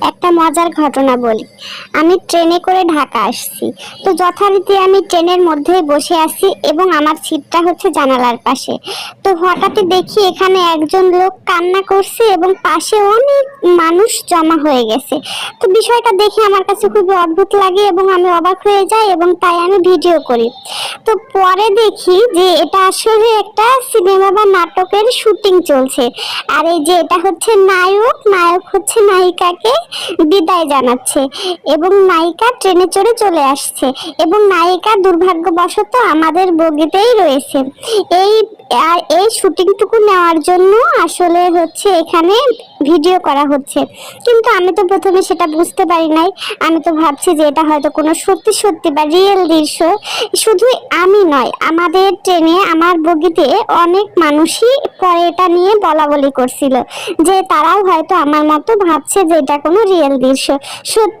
একটা মজার ঘটনা বলি। আমি ট্রেনে করে ঢাকা আসছি। তো যথারীতি আমি ট্রেনের মধ্যেই বসে আছি এবং আমার সিটটা হচ্ছে জানালার পাশে। তো হঠাৎই দেখি এখানে একজন লোক কান্না করছে এবং পাশে অনেক মানুষ জমা হয়ে গেছে। তো বিষয়টা দেখে আমার কাছে খুবই অদ্ভুত লাগে এবং আমি অবাক হয়ে যাই এবং তাই আমি ভিডিও করি। তো পরে দেখি যে এটা আসলে একটা সিনেমা বা নাটকের শুটিং চলছে। আর এই যে এটা হচ্ছে নায়ক, নায়ক হচ্ছে নায়িকাকে বিদায় জানাচ্ছে এবং নায়িকা ট্রেনে চড়ে চলে আসছে এবং নায়িকা দুর্ভাগ্যবশত আমাদের বগিতেই রয়েছে। এই এই শুটিংটুকু নেওয়ার জন্য আসলে হচ্ছে এখানে ভিডিও করা হচ্ছে। কিন্তু আমি তো প্রথমে সেটা বুঝতে পারি নাই। আমি তো ভাবছি যে এটা হয়তো কোনো সত্যি সত্যি বা রিয়েল দৃশ্য। শুধু আমি নয়, আমাদের ট্রেনে আমার বগিতে অনেক মানুষই পরে এটা নিয়ে বলা বলি করছিল যে তারাও হয়তো আমার মতো ভাবছে যে এটা কোনো রিয়েল দৃশ্য। সত্যি